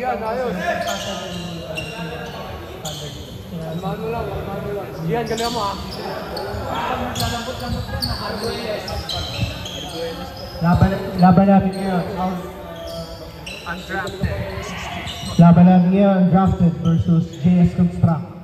Yan, ayos. Mano lang. Yan, galing mo ah. Laban natin ngayon. Undrafted. Laban natin ngayon, Undrafted versus JS Construct.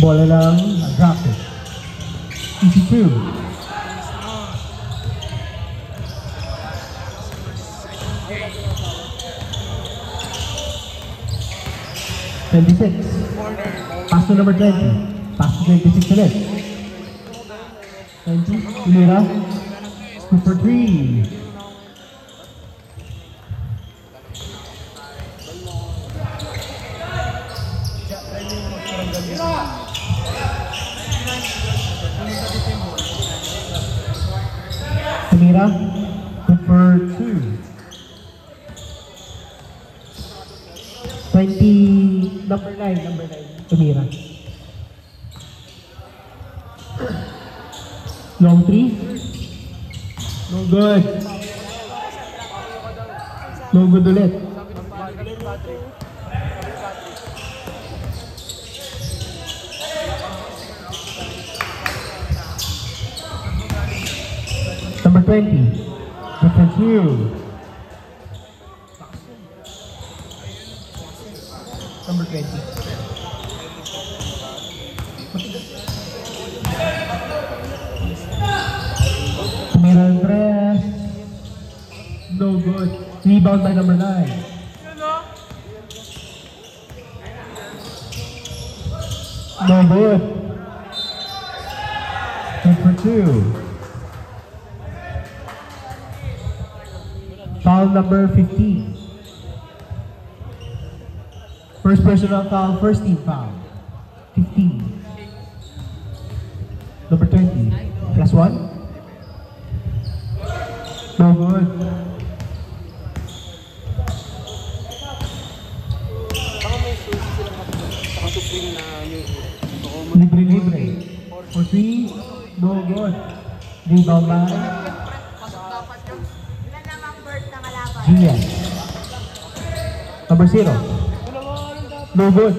Bola lang, Undrafted. Easy 2. Pass to number 20. Pass to 26 ulit. 20. Tumira. 2 for 3. Tumira. 2 for 2. 20. Number 9. Tumira. Long 3. No good. No good ulit. Number 20. Different view. Number 20. Tumira ng press. No good. Rebound by number 9. No good. 2 for 2. Foul number 15. First personal foul, first team foul. 15. Number 20. Plus 1. No good. Libre. For 3. No good. Rebound by Gian. Number 0. No good.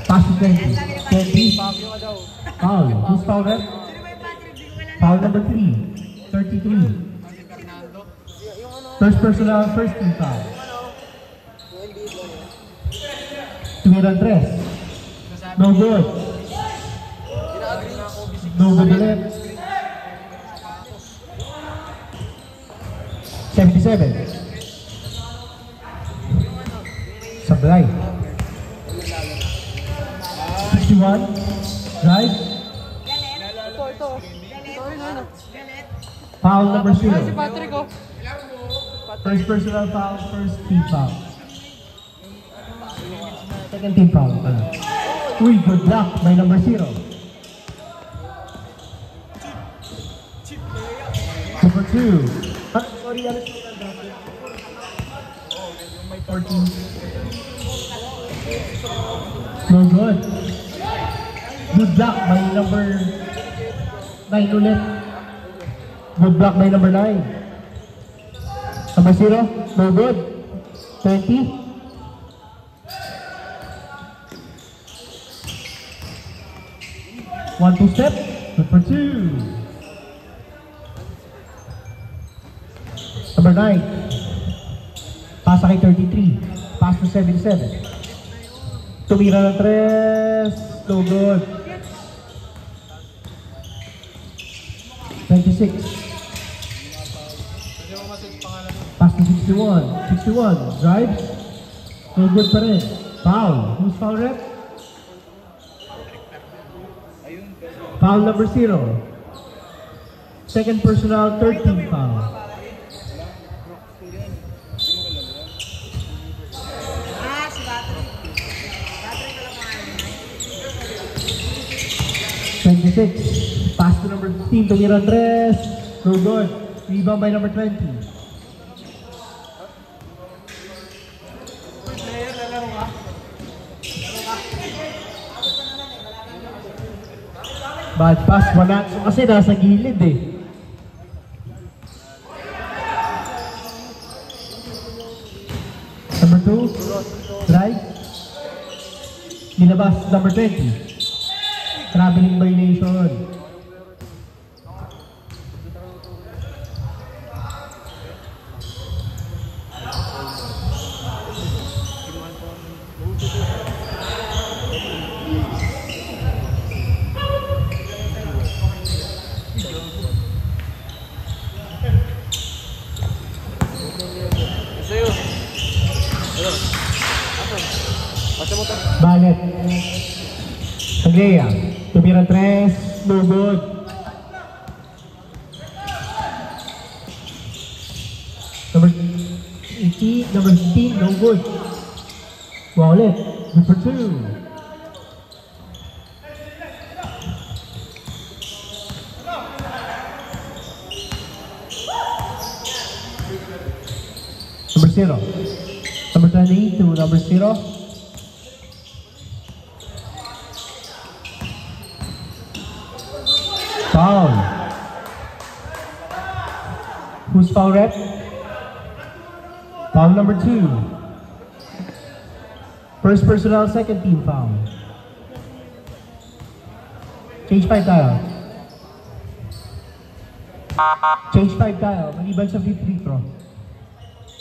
Pass to 20. 20. Foul. Who's foul red? Foul number 3. 33. First personal, first team foul. Tumira 3. No good. No good ulit. 77. Sablay. 61. Drive. Foul number 0. First personal foul, first team foul. Second team foul. Uy, good luck by number 0. Number 2. Sorry, 14. No good. Good luck by number 9 ulit. Good luck by number 9. Number 0. No good. 20. One, two step. Good for 2. Number 9. Pasa kay 33. Pass to 77. Tumira ng 3. No good. 26. Pass to 61. 61. Drive. No good pa rin. Foul. Who's foul rep? Foul number 0. Second personal, third team foul. 26. Pass to number 15. Tumira ang 3. No good. Rebound by number 20. Bad pass. Wala. Kasi nasa gilid eh. Number 2. Drive. Nilabas. Number 20. Traveling violation. Balet. Taglea. Tumira 3. No good. Number 18. Number 15. No good. Wallet. Good for 2. Number 0. Number 20 to number 0. Foul. Who's foul rep? Foul number 2. First personnel, second team foul. Change 5 tayo. Change 5 tayo. Maliban sa free throw.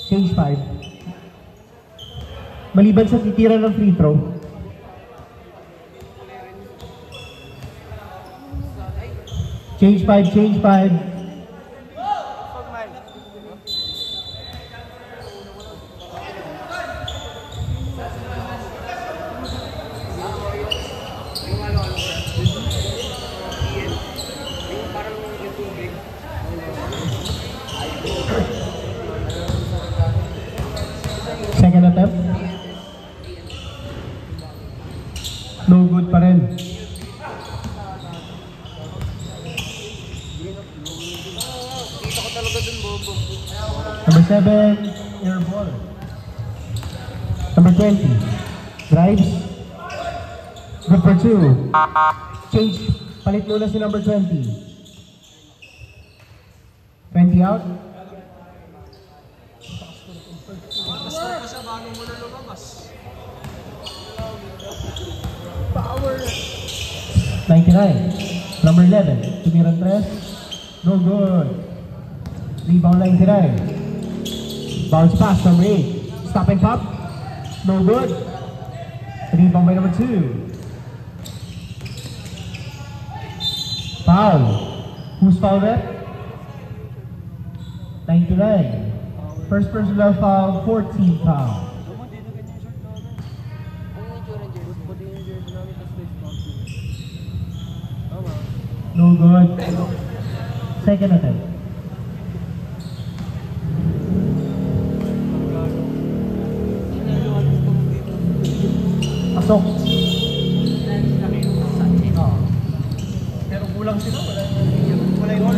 Change 5. Maliban sa titira ng free throw. Change 5, change 5. Second attempt. No good pa rin. Number 7, air ball. Number 20, drives. Good for 2. Change, palit muna si number 20. 20 out. Power. 99. Number 11, tumira 3. No good. Rebound 99. Bounce pass, number 8. Stop and pop. No good. Rebound by number 2. Foul. Who's foul rep? 99. First personal foul, 14 foul. No good. Second attempt. Pasok. Pero kulang sila. Wala yung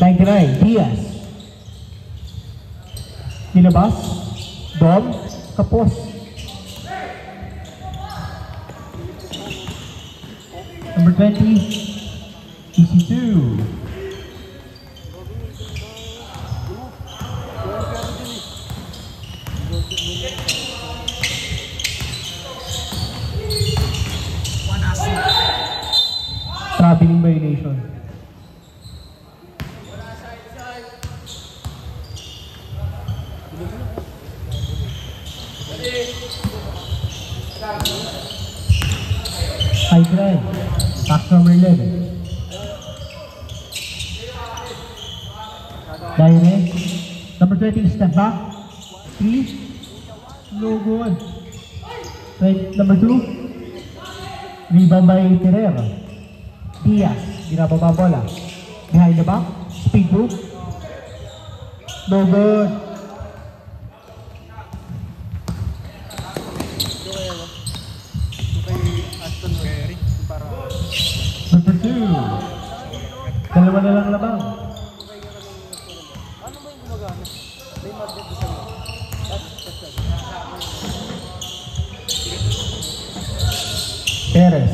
99, Diaz. Nilabas. Dom. Kapos. Number 20, EC2. Traveling violation. High drive. Pass number 11. Direct. Number 20, step back. 3. No good. Right, number 2. Rebound by Terrera. Diaz. Ginababa bola. Behind the back. Speed move. No good. Dalawa na lang labang. Ano ba yung gumagana? May magnet sa mga. Perez.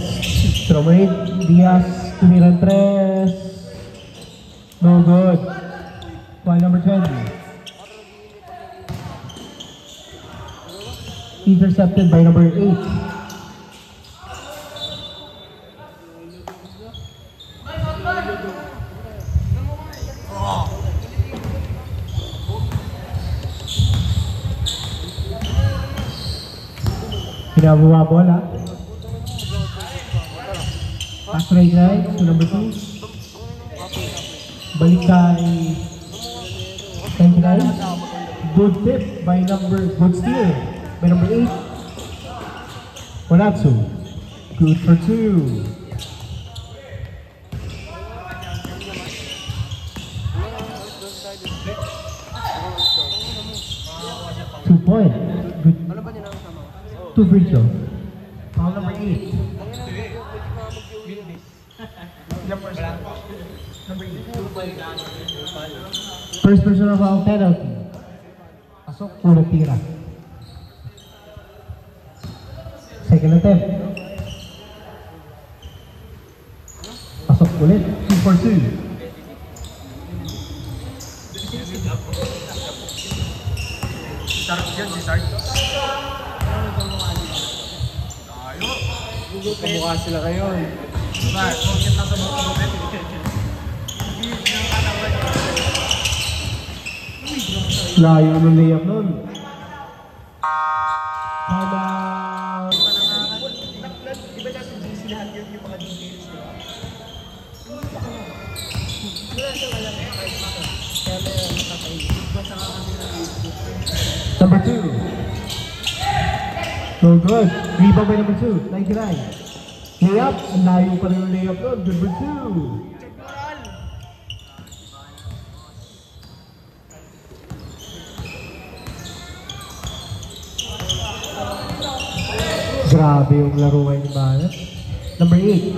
Stromate. Diaz. Tumiran 3. No good. Point number 20. Intercepted by number 8. Pinabuha bola. Pass right to number 2. Balik kay 29. Good tip by good steal by number 8. Wanatsu. Good for 2. Point. Good. 2 free throw. Foul number 8. First personal foul penalty. Pasok, puro tira. Second attempt. Pasok ulit. 2 for 2. Sarap yan si Sark. Kamukha sila kayo. Diba? Bakit lang sa mga lupit? Layo ng layup nun. Tama. Di ba natin busy lahat yun yung mga details? Number 2. No good. Rebound by number 2. 99. Layup. Ang layo pa rin yung layup nun. Good for 2. Grabe yung laro ngayon ni Banat. Number 8.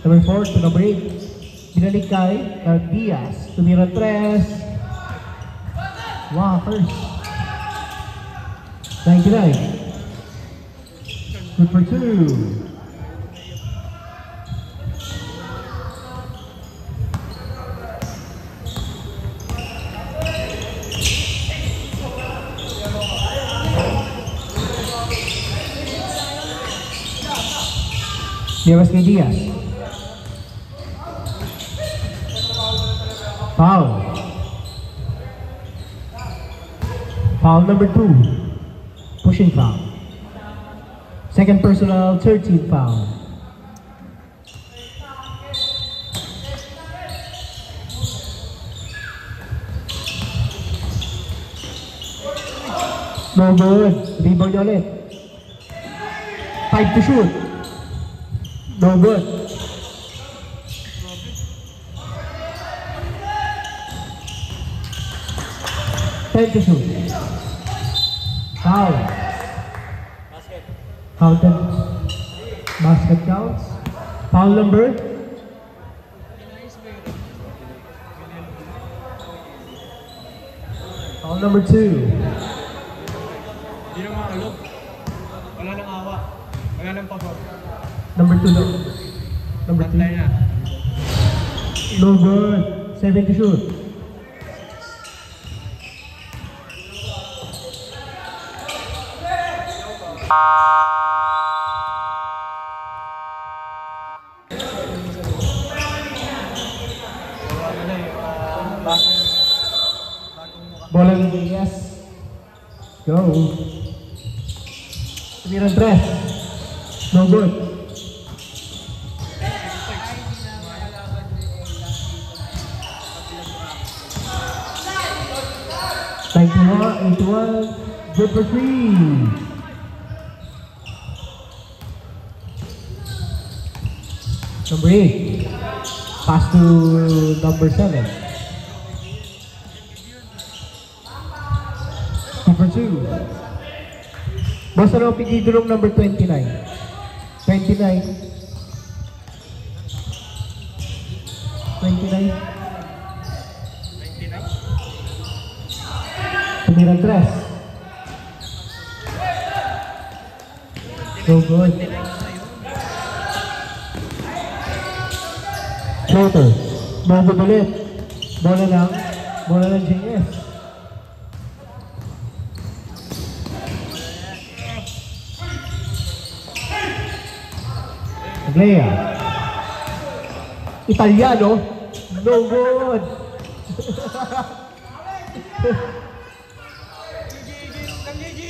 Number 4 to number 8. Binalik kay Diaz. Tumira 3. Wow, first. 99. Good for 2. Diaz kay Diaz. Foul. Foul number 2. Pushing foul. Second personal, 13th foul. No good. Rebound ulit. 5 to shoot. No good. Ten to shoot. Foul. Basket. Counted. Basket counts. Foul number. Foul number 2. Hindi na makalog. Wala nang awa. Wala nang pagod. Number 2 no. Number 3. Pantay na. No good. 7 to shoot. Bola ng Diaz. Go. Tumiran 3. No good. Good for 3. Number 8. Pass to number 7. Number 2. Basta na pigidulong number 29. 29. 29. 29. Tumirang 3. So good. Shooter. Bago ulit. Bola lang. Bola lang JS. Aglea. Italiano. No good.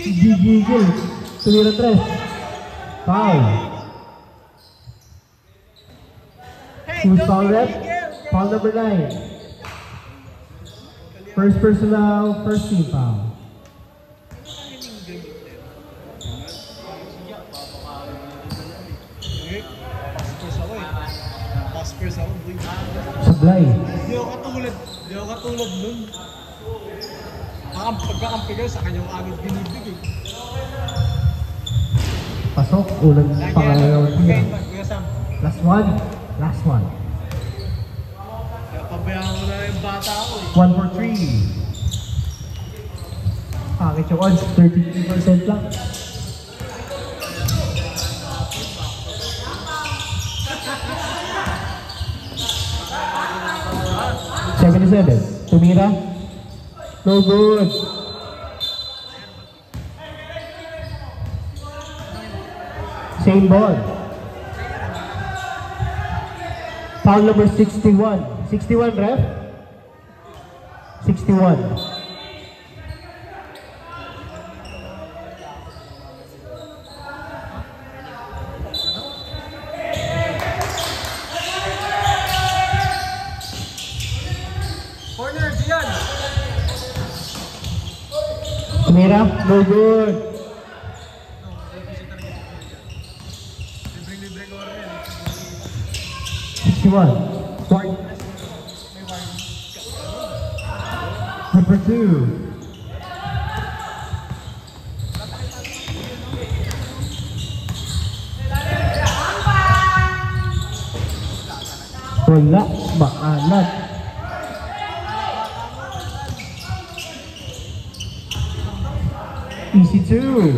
Gigil. Tumira 3. Foul. Who's foul rep? Foul number 9. First personal, first team foul. Pass ako, boy. Sablay. Di ako katulad nun. Pagkakampi kayo sa kanyang agad binibig eh. Pasok. Unang pangalawa niya. Kuya Sam. Last one. Last one. Kaya pabayaan ko na yung bata ako eh. 1 for 3. Pangit yung odds. 33% lang. 77. Tumira. No good. Same ball. Foul number 61. 61, ref? 61. Corner, Gian! Tumira. No good. Libre corner. 61. Number 2. Wala. Maalat. Easy 2.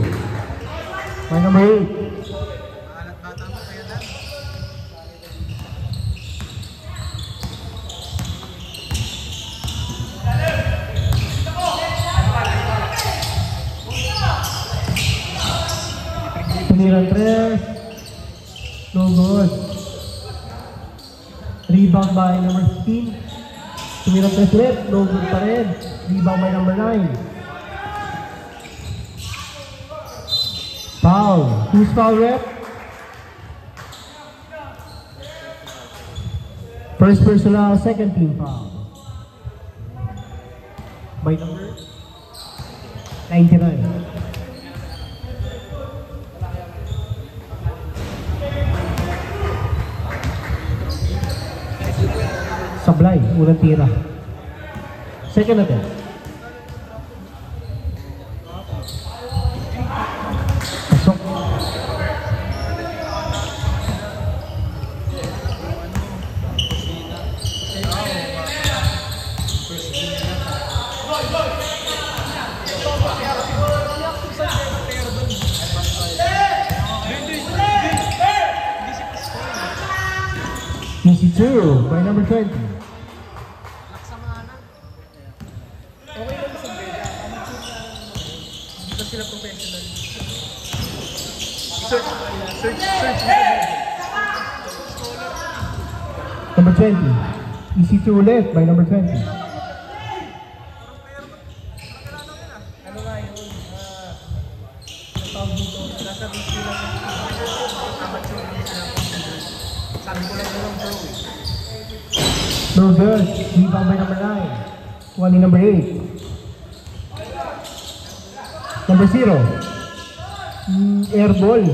My number 8. Alat bata mo kaya lang. Tumira 3. No good. Rebound by number 15. Tumira 3 ulit. No good pa rin. Rebound by number 9. Foul. Who's foul rep? First personal, second team foul. By number 99. Sablay, unang tira. Second attempt. Pasok. Easy 2 by number 20. Okay lang sa beda. Hindi pa sila professional. Search. Number 20. Easy 2 ulit by number 20. Ano nga yun? Tawag dito. Nasa video lang yung amateur yung sinabi. Sabi ko lang yun ang pro eh. No good. Rebound by number 9. One in number 8. Number 0. Air ball.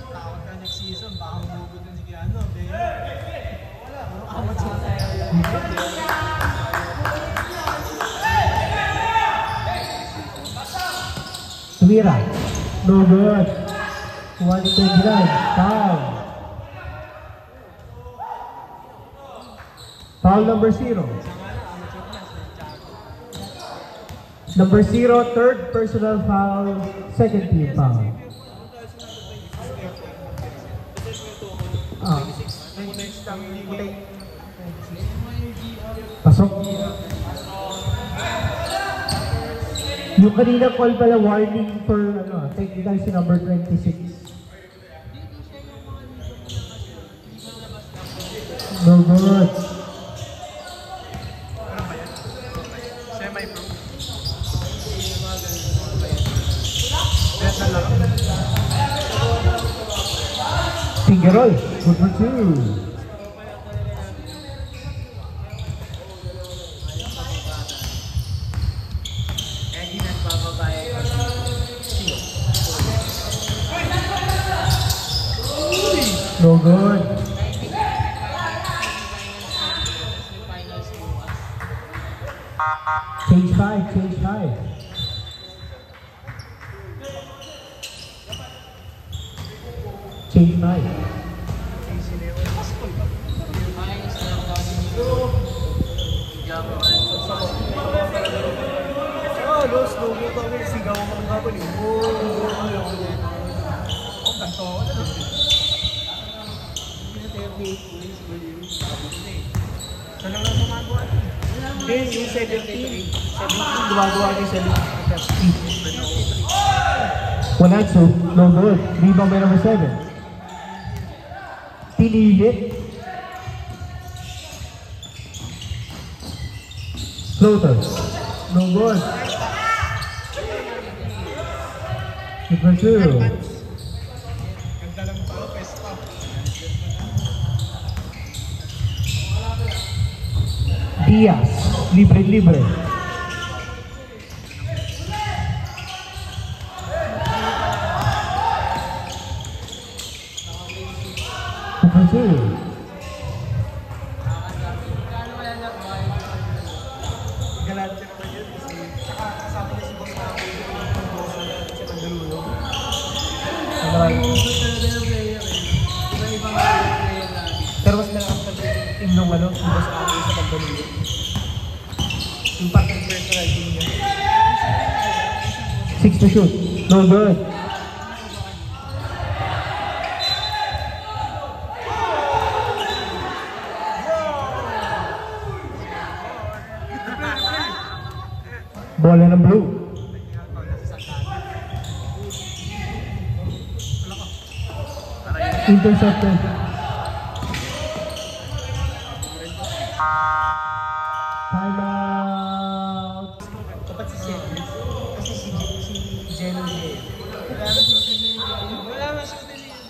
Tawag ka next season, baka magugot din si Kiano. Wala. Amateur. Tumira. No good. 1 in 29. Foul. Foul number 0. Number 0, third personal foul, second team foul. Pasok. Yung kanina call pala warning for technical si number 26. No good. Semi-pro. Finger roll. Good for 2. No good. Change 5, change 5. Change 5. Los, logo kami, sigaw mo nga po niyo. Ganto. Saan lang lang gumagawa ito? Hindi, yung 17. 17, gumagawa niyo 17. Wanatsu, no good. Rebound by number 7. Pinilit. Floater. No good. Good for 2. Ganda lang pa, pesta. Diaz, libre-libre. Good for 2. Galante naman yun kasi kasama niya si Boss Maki sa Mandaluyong. Pero mas nakakapag team nung si Boss Maki sa Mandaluyong. Yung parang personal team niya. 6 to shoot. No good. Bola ng blue. Intercepted. Timeout. Dapat si Jen. Kasi si Jen Lee. Wala nga siya din yun.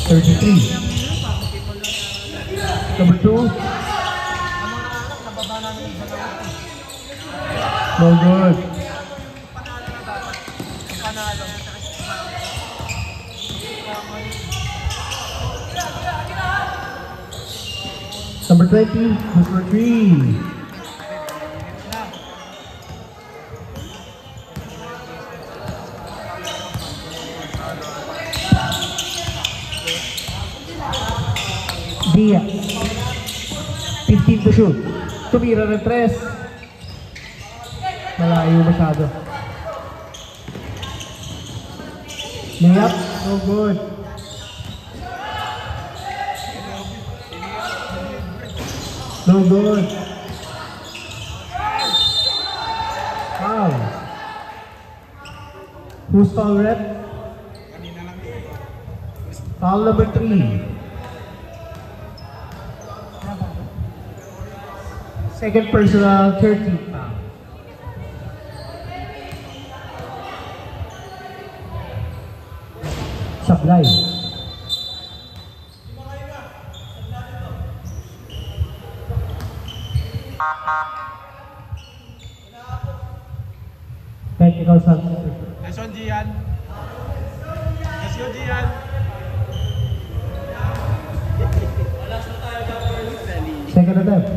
33. Number 2. No good. Number 20, number 3. Diaz. 15 to shoot. Tumira ng 3. Malayo masyado. Layup, no good. No good. Foul. Who's foul rep? Foul number 3. Second personal, 13 foul. Sablay. Technical substitution. Nice one, Gian. Nice one, Gian. Second attempt.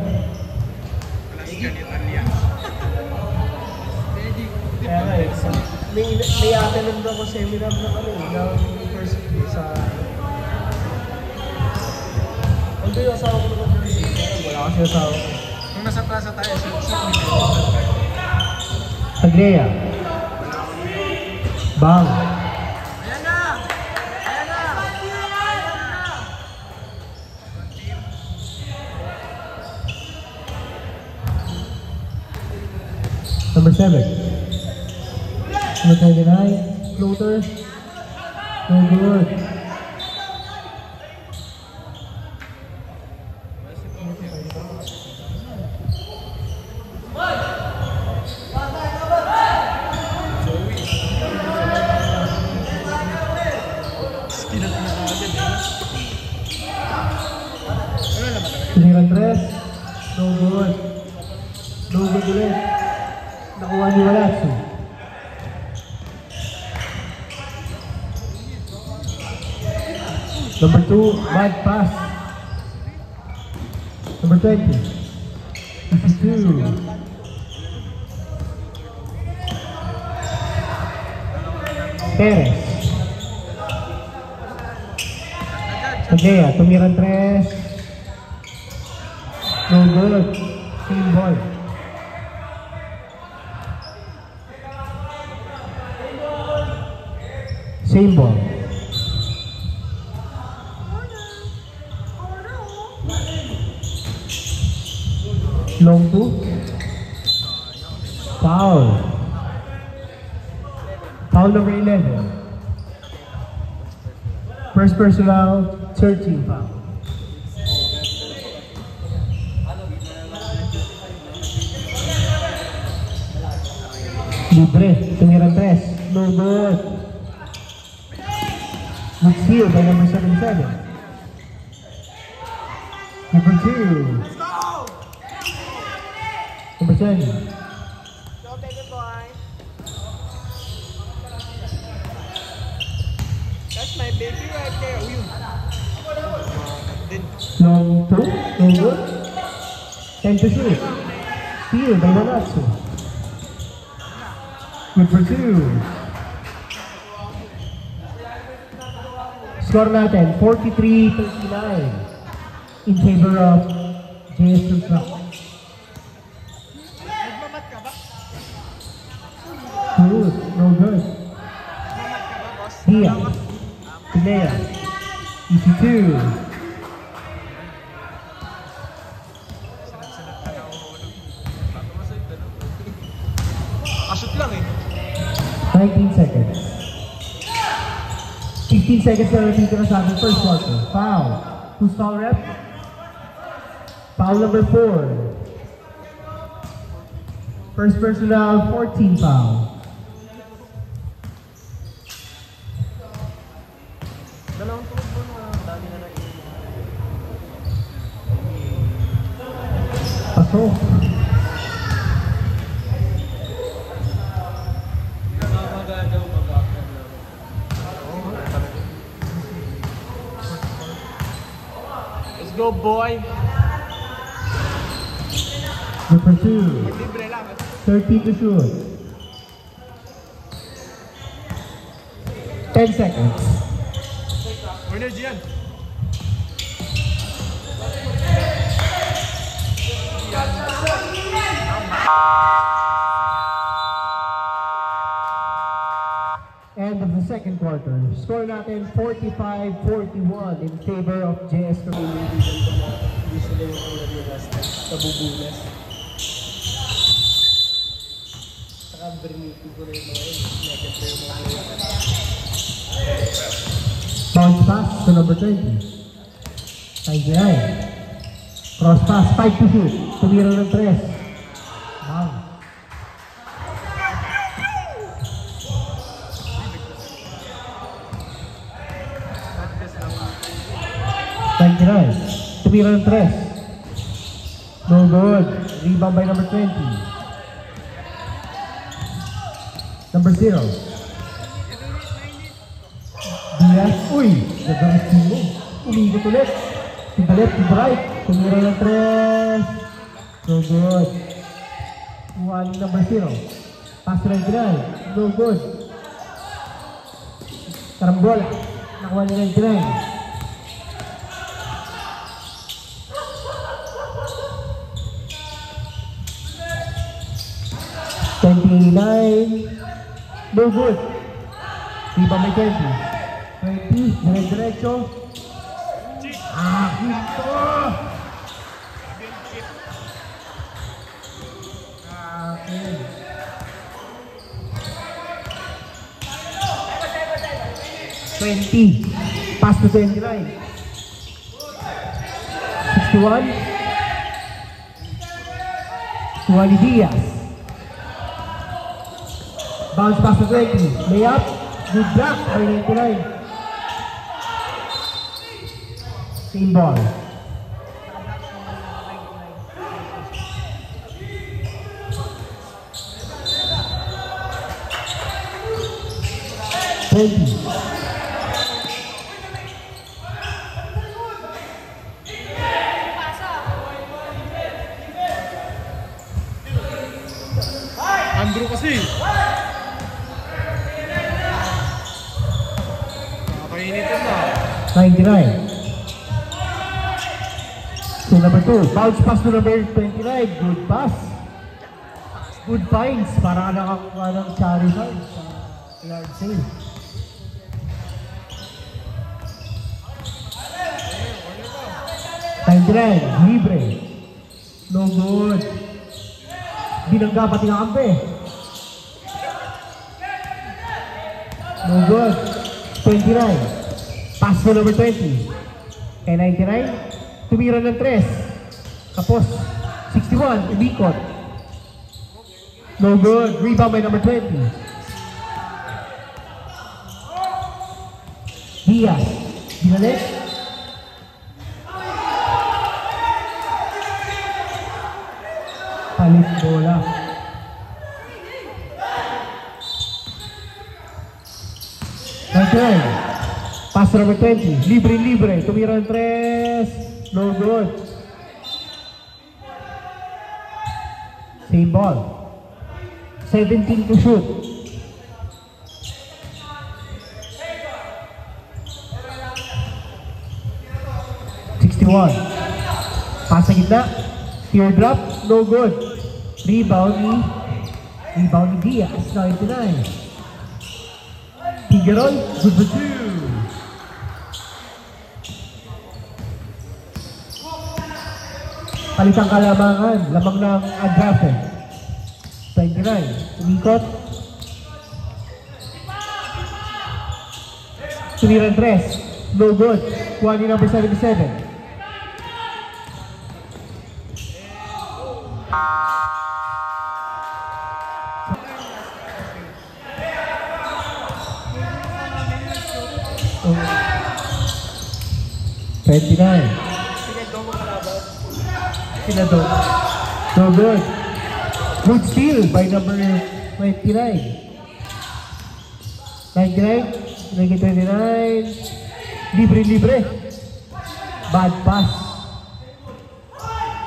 Kaya nga may atin lang daw ko seminar na ng university sa... Although yung asawa ko nag-university, wala kasi asawa ko. Nung nasa plaza tayo, sa Taglea. Bang. Ayan na! Ayan na! Number 7. Number 29. Floater. No good. Tumiran 3. No good. No good ulit. Nakuha ni Walatsu. Number 2, bad pass. Number 20. 52. Perez. Taglea, tumiran 3. No good. Same ball. Same ball. Long 2. Foul. Foul number 11. First personal, 13 foul. Libre, tumiran 3. No good. Good steal by number 77. Number 2. Number 10. Go, baby boy. That's my baby right there. You. Long 2. No good. 10 to shoot. Steal by Walatsu. Good for 2. Score natin, 43-39 in favor of JS Tulsa. Nagmamat ka ba? Good, no good. Nagmamat ka ba, boss? Dia, Pinea, easy 2. Asot lang eh. 19 seconds. 15 seconds na natitira sa ating first quarter. Foul. Who's foul rep? Foul number 4. First personal, 14 foul. Dalawang tuwag mo na dami na lang. Pasok. Let's go, boy! Number 2. Libre lang. 30 to shoot. 10 seconds. Energy yan. End of the second quarter. Score natin 45-41 in favor of JS Community. Hindi sila yung tulad yung last time. Nabubulas. Saka berniti ko na yung mga yun. Nagkanta yung mga yun. Bounce pass to number 20. 99. Cross pass, 5 to shoot. Tumira ng 3. Bang. Tumira ng 3. No good. Rebound by number 20. Number 0. Diaz. Uy! Nagawas mo. Umigot ulit. To the left, to the right. Tumira ng 3. No good. One number 0. Pass to 99. No good. Karambola. Nakuha ni 99. No good. Rebound may 20. 20, diretso. Ito! Okay. 20. Pass to 29. 61. Juan Diaz. Bounce pass to 20. Layup. Good block by 99. Same ball. Andrew kasi. Nakainitin na. 99. So number 2, bounce pass to number 29. Good pass. Good finds. Para nakakuha ng Charizard sa yard sale. Libre. No good. Binangga pati ng kampe. No good. 29. Pass to number 20. Kay 99. Tumira ng 3. Tapos 61. Umikot. No good. Rebound by number 20. Diaz. Binalik. Palit bola. Okay. Pass number 20. Libre. Tumira ng 3. No good. Same ball. 17 to shoot. Pass sa gitna. Teardrop. No good. Rebound ni Diaz. 99. Figueroa. Good for 2. Palitang kalamangan. Lamang ng undrafted. 29. Umikot. Tumiran 3. No good. Kuha ni number 77. Sinado. No good. Good steal by number 29. 29. Libre. Bad pass.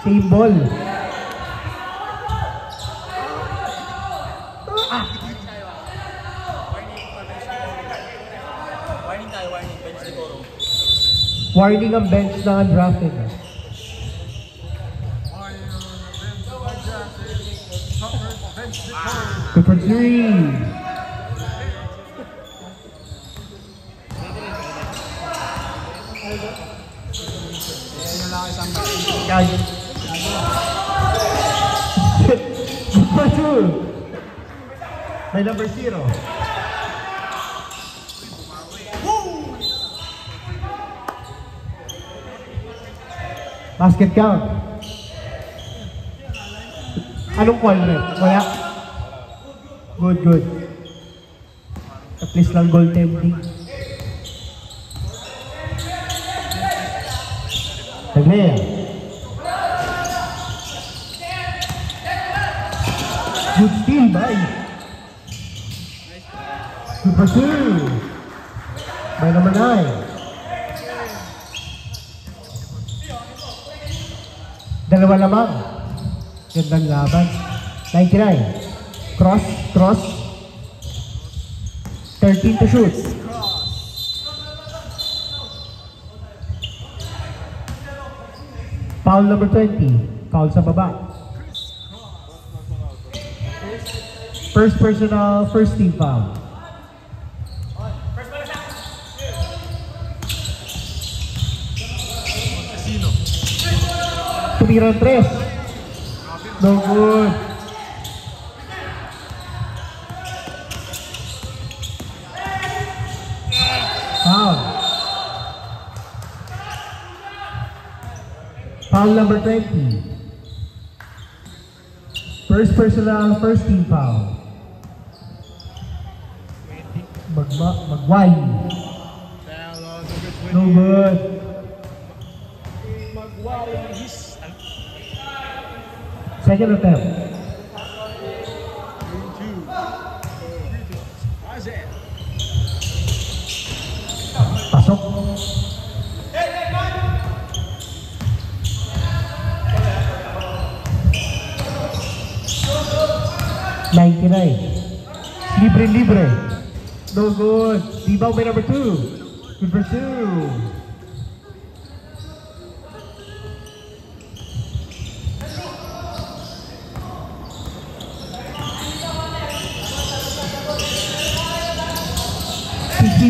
Same ball. Warning ang bench na undrafted. 2 for 3. By number 0. Basket count. Anong quadrant? Wala. Good. At least lang goaltending. Taglea. Good steal by. Super 2. By number 9. Dalawa lamang. Gandang laban. 99. Cross. 13 to shoot. Foul number 20. Foul sa baba. First personal, first team foul. Tumira ng 3. No good. Foul. Foul number 20. First personal, first team foul. Magway. No good. Second attempt. Pasok. Libre. No good. Rebound by number 2. Good for 2.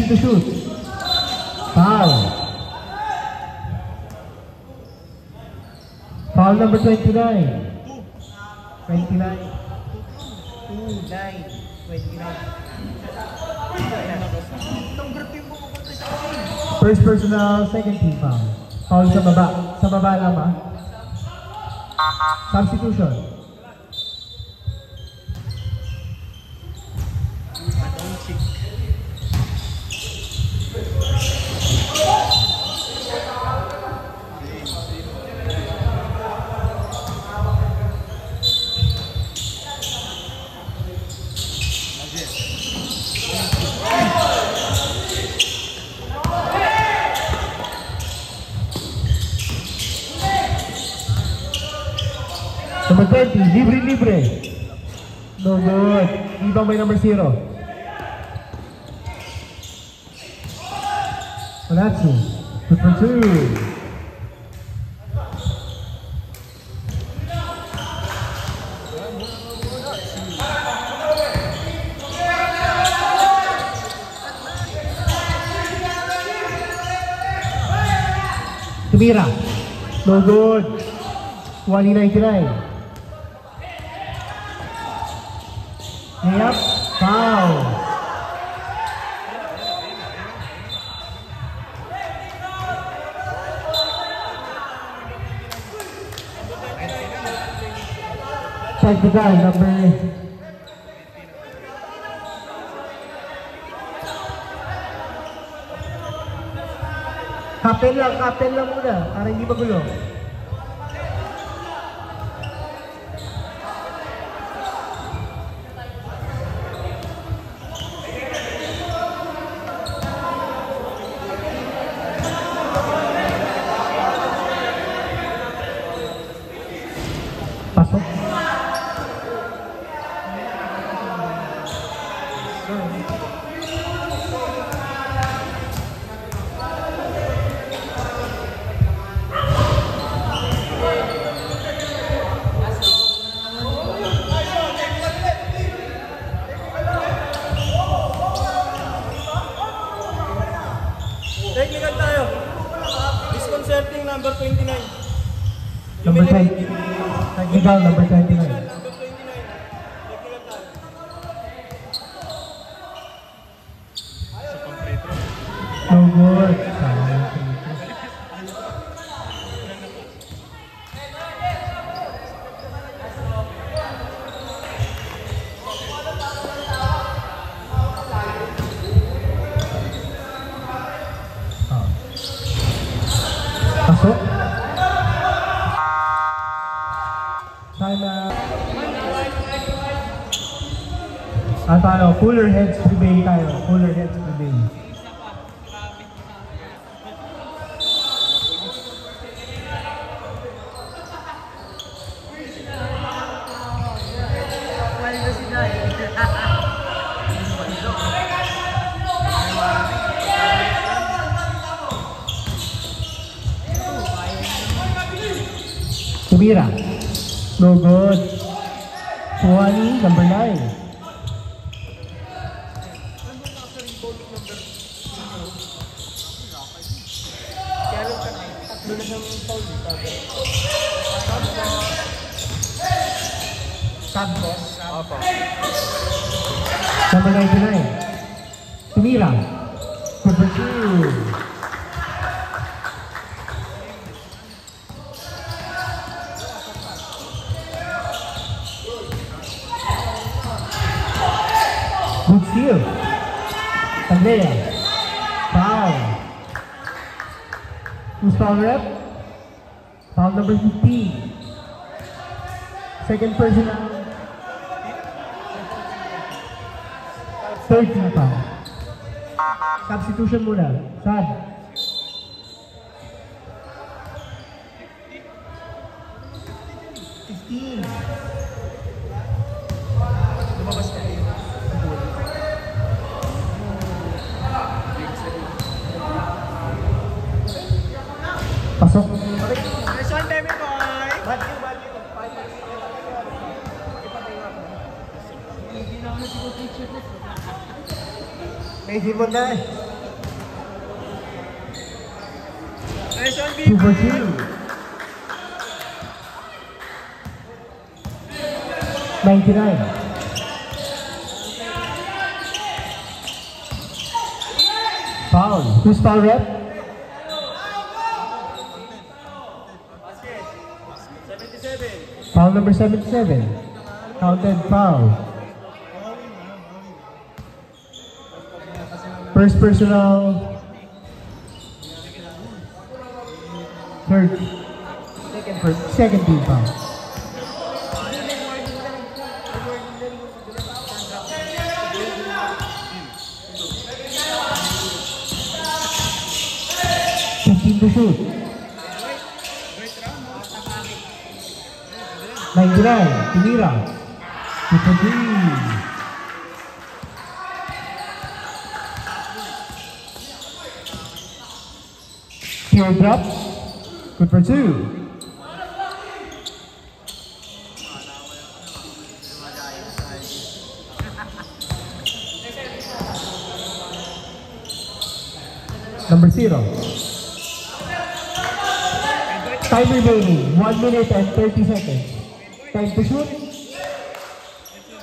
To shoot. Foul. Foul number 29. 29. 29. First personal, second team foul. Foul sa baba. Sa baba lang ha. Substitution. Number 30, libre. No good. Rebound by number 0. Olatsu. Good for 2. Tumira. No good. 2099. Layup. Foul. Check the guy, number... Captain lang muna, para hindi magulo. Pasok. Technical tayo. Disconcerting number 29. Number 20. Technical, number 29. Number 29. Technical tayo. No good. Pasok. Time out. Tayo, cooler heads prevail tayo. Cooler heads prevail. Tumira. No good. 20, number 9. Tatlo na siyang foul. Tapos? Opo. Number 99. Tumira. Number 2. Good steal. Tandea. Foul. Who's foul rep? Foul number 15. Second personal. 13 foul. Substitution muna. Saan? Lumabas na yun. Pasok. Nice one, baby boy! Matthew. May himon na eh. Nice one, 2 for 2. $99. Foul. Who's foul rep? 77. Foul number 77. Counted foul. First personal. Third. Second team foul. To shoot. 99. Tumira. 2 for 3. Teardrop. Good for 2. Number 0. Time remaining, 1 minute and 30 seconds. Time to shoot.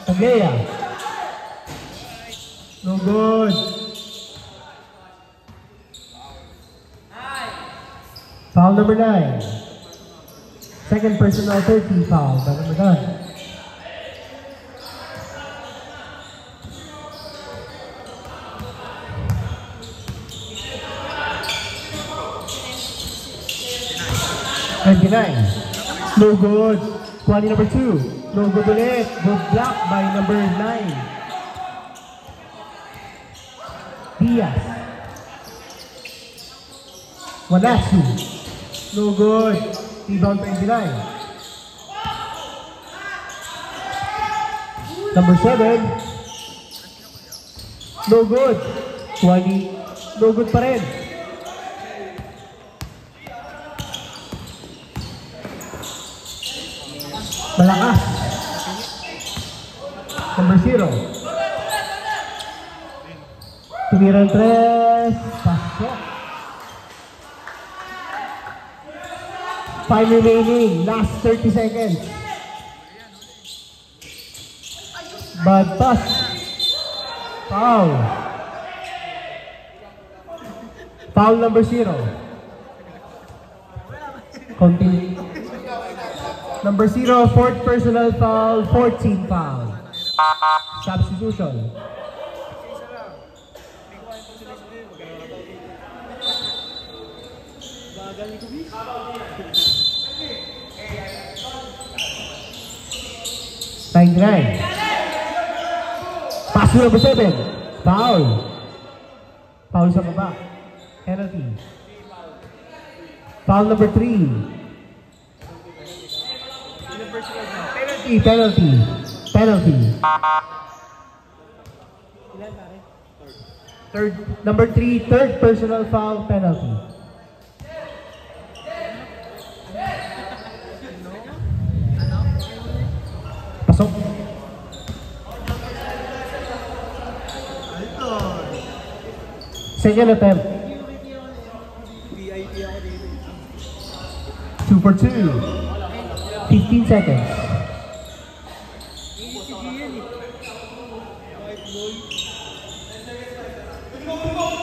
Tandea. No good. Foul number 9. Second personal 13 foul by number 9. No good. 20 number 2. No good ulit. Good block by number 9. Diaz. Wanasu. No good. Rebound 29. Number 7. No good. 20. No good pa rin. Malakas. Number 0. Tumira 3. Pasok. 5 remaining. Last 30 seconds. Bad pass. Foul. Foul number 0. Continue. Number 0, fourth personal foul, 14 foul. Substitution. Pass to number 7. Foul. Foul sa baba. Penalty. Foul number 3. Penalty. Number 3, third personal foul, penalty. Second attempt. 2 for 2. 15 seconds.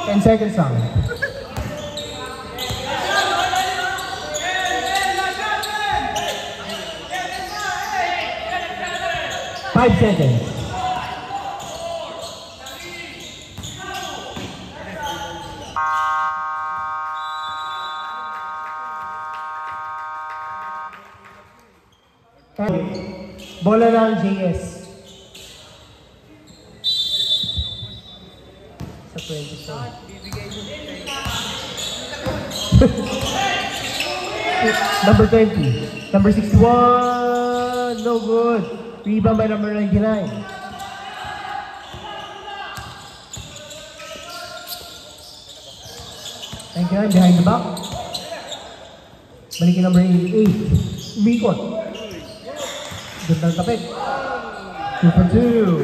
10 seconds lang. 5 seconds. Bola ng JS. Sa 27. Number 20. Number 61. No good. Rebound by number 99. Behind the back. Balikin number 88. Umikot. Gandang tapik. 2 for 2.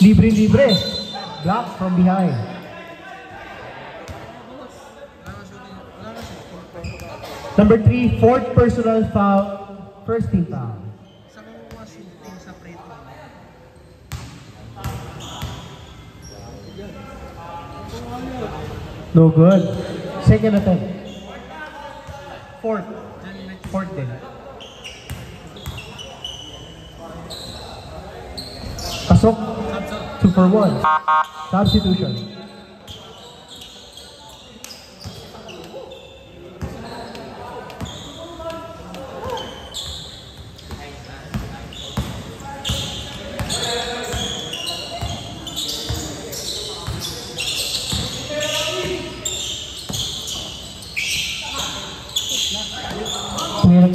Libre. Block from behind. Number 3, fourth personal foul. First team foul. No good. Second attempt. Fourth din. Pasok. 2 for 1. Substitution.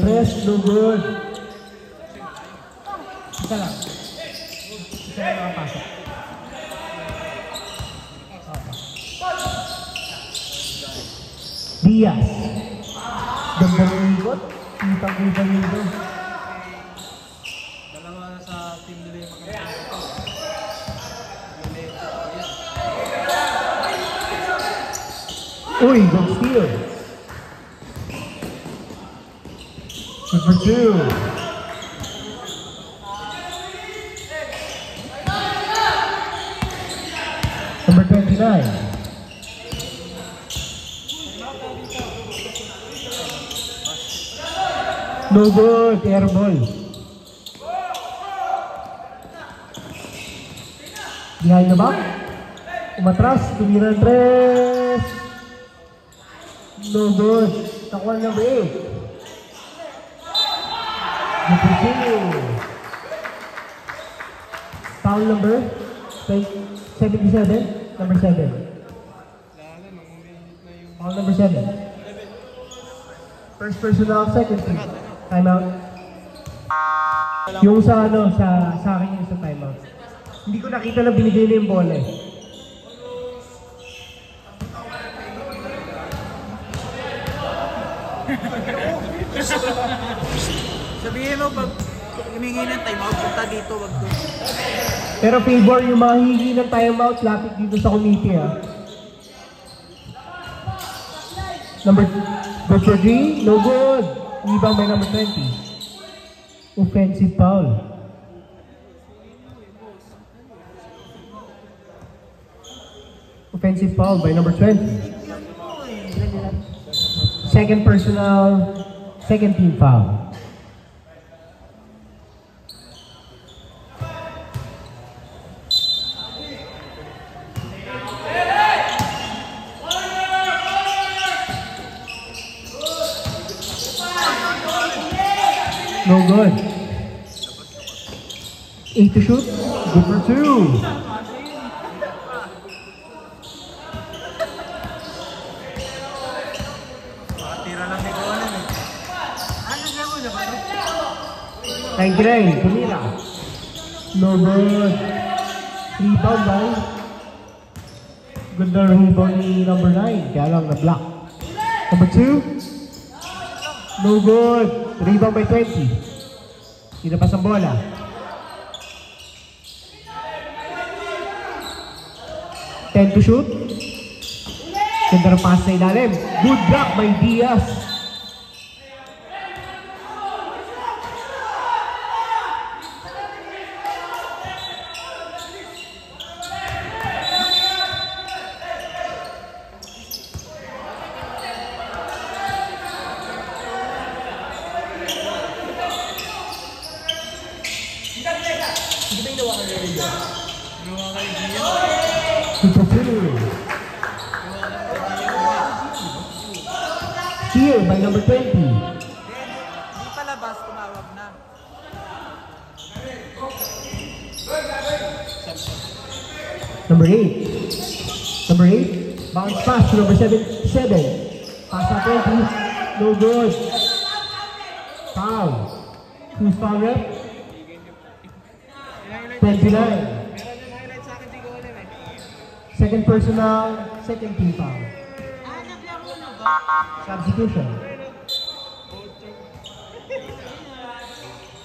Press, no good. Isa lang nakapasok. Diaz. Ganda ng ikot. Kitang-kita nito. Dalawa sa team nila yung Uy, good steal. Number 2. Number 29. No good, air ball. Behind the back. Umatras, tumira ng 3. No good. Nakuha na ba eh? Number 2. Foul number 77. Number 7. Foul number 7. First personal, second team. Timeout. Yung sa sa akin yung sa timeout. Hindi ko nakita na binigay na yung bola eh. Sabihin mo, pag humingi ng timeout, punta dito, wag doon. Pero favor yung mga hihingi ng timeout, lapit dito sa committee ah. Number 3, no good. Rebound by number 20. Offensive foul. Offensive foul by number 20. Second personal, second team foul. No good. 8 to shoot. Good for 2. Tira lang ni Conan eh. Ano siya mo? 99. Tumira. No good. Rebound by. Ganda rebound ni number 9. Kaya lang na-block. Number 2. No good. Rebound by 20. Inapas ang bola. Ten to shoot. Ganda ng pass sa ilalim. Good block by Diaz. Super two. Here by number 20. Di palabas, tumawag na. Number 8. Number 8. Bounce pass to number 7. Pass na 20. No good. Foul. Who's foul rep? 29. Second personal, second team foul. Naglaro na ba? Substitution.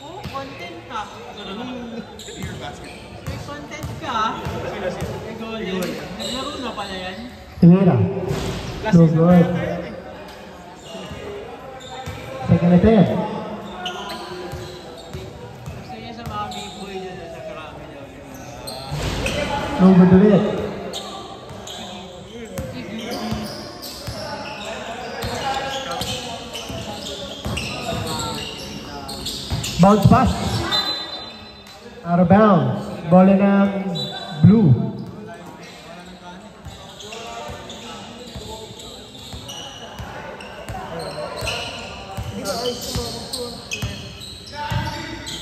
Oh, content ka. May content ka. May golden. Naglaro na pala yan. Tumira. No good. Second attempt. Gusto niya sa mga big boy dyan sa karami daw. No good ulit. Bounce pass. Out of bounds. Bola ng blue.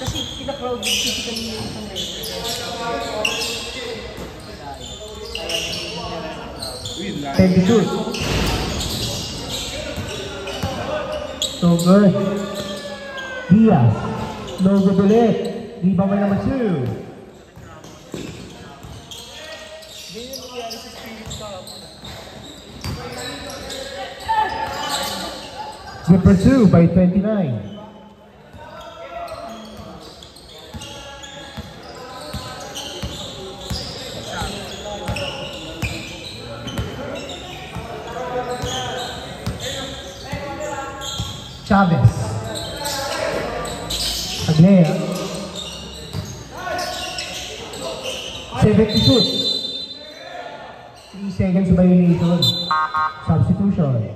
Kasi kina-crowd physically yung isang Ten to shoot. So good. Diaz. No good ulit. Rebound by number 2. Good pursue by 29. Chavez. Aglea. 7 to shoot. 3 seconds violation. Substitution.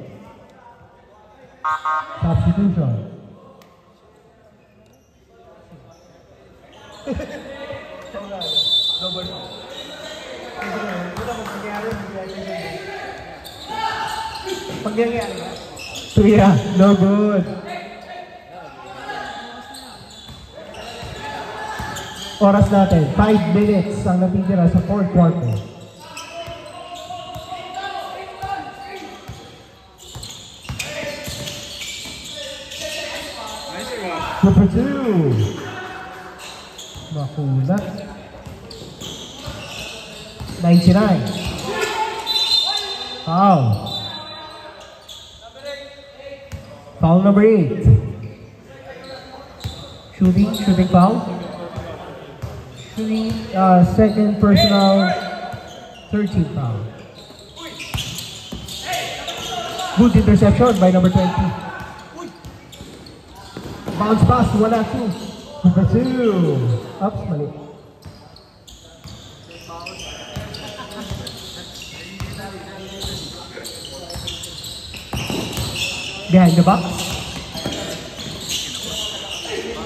Substitution. Pangyayari ba? Tuya, no good. Oras natin, 5 minutes ang natitira sa fourth quarter. Super 2. Makulat. 99. Foul. Foul number 8. Shooting foul. Shooting, second personal, 13 foul. Good interception by number 20. Bounce pass, wala 2. Number 2. Ups, mali. Behind the box.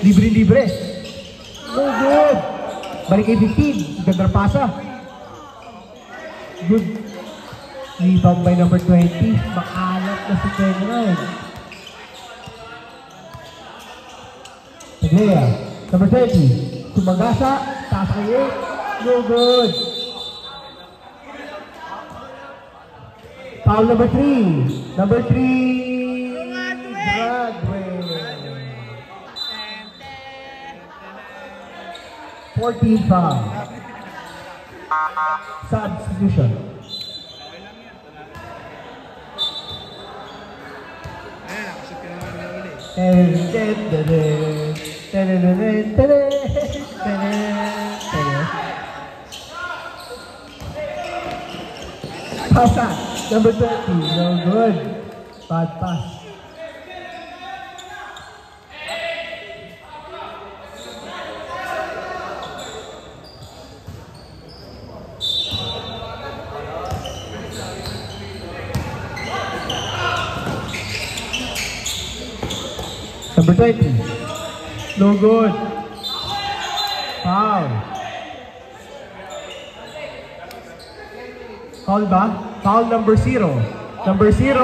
Libre. No good. Balik kay 15. Ganda ng pasa. Good. Rebound by number 20. Makalat na si 29. Taglea. Number 30. Sumagasa. Taas kay 8. No good. Foul number 3. Number 3. Bradway. 14 foul. Substitution. Ayan, nakasot ka naman na ulit. Pass that. Number 30. No good. Bad pass. Number 20. No good. Foul. Foul ba? Foul number 0. Number 0.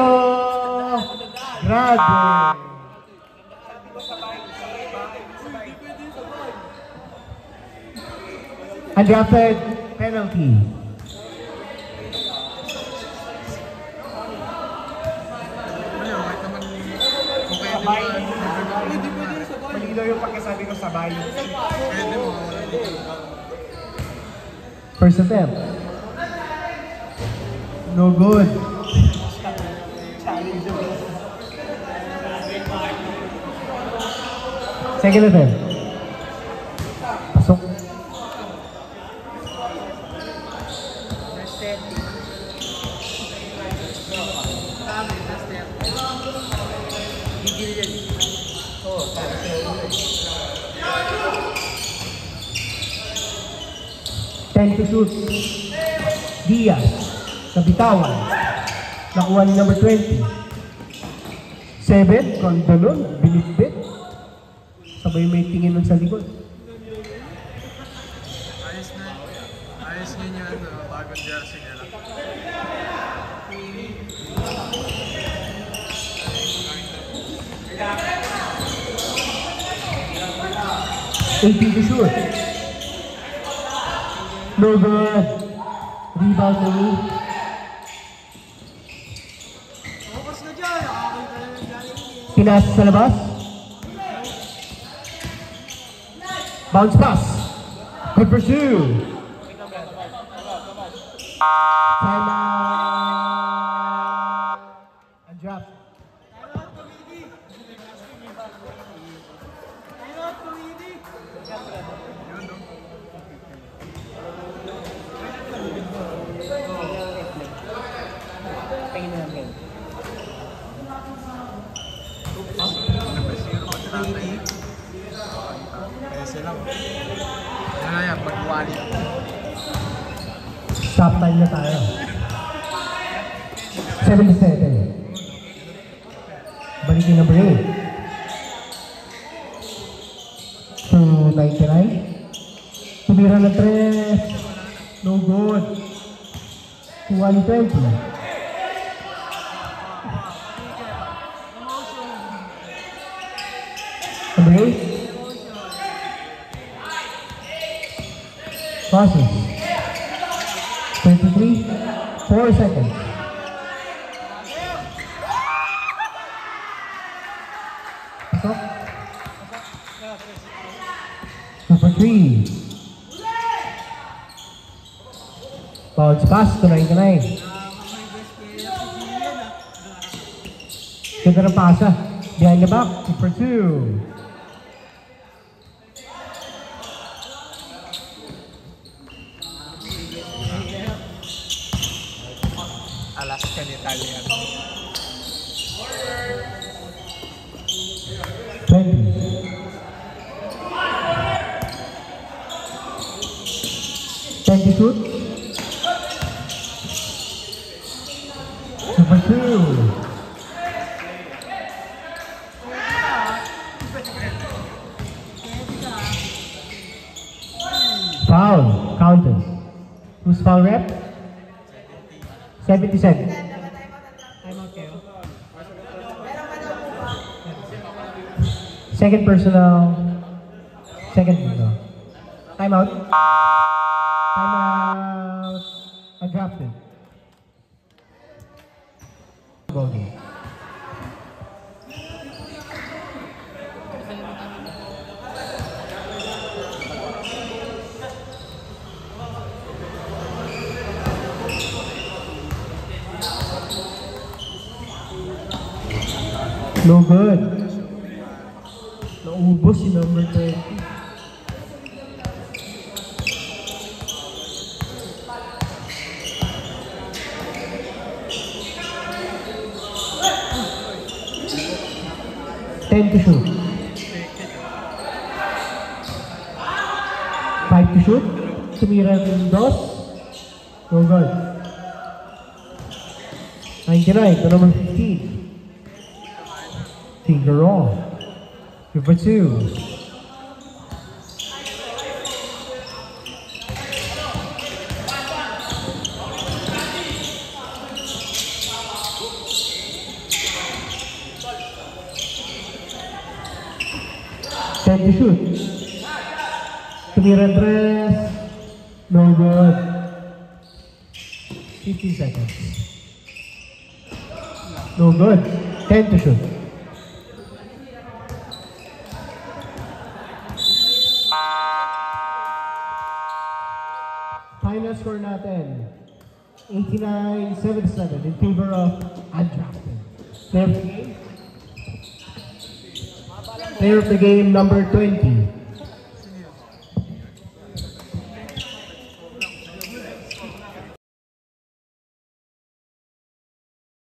Grabe. Undrafted penalty. Malilo yung pagkasabi ko sabay. First attempt. No good. Second attempt. Pasok. Ten to shoot. Diaz. Nabitawan. Nakuha ni number 20. 7. Condolon. Binitbit. Sabay may tingin nun sa likod. Ayos nga niya bagong jersey nila. Eighteen to shoot. No good. Rebound na ni. Focus na dyan. Nakakita na ng dyan. Pinasa sa labas. Bounce pass. Good pursue. Time out. And drop. Stop time na tayo. 77. Balikin number 8. 299. Tumira na 3. No good. 220. Number 8. Passes. 23. 4 seconds. Pasok. Number 3. Bounce pass to 99. Ganda ng pasa. Behind the back. Number 2. Alaskan Italian. 20. Shoot. Number 2. Foul. Counter. Who's foul rep? 77. Timeout kayo. Second personal. Second personal. Timeout. Timeout. Adopted. Bogey. No good. Naubos si number 20. Ten to shoot. 5 to shoot. Tumira ng dos. No good. 99 to number 15. Figueroa. Good for 2. Ten to shoot. Tumira ng tres. No good. 15 seconds. No good. 10 to shoot. Final score natin. 89-77 in favor of undrafted. Player of the game? Player of the game number 20.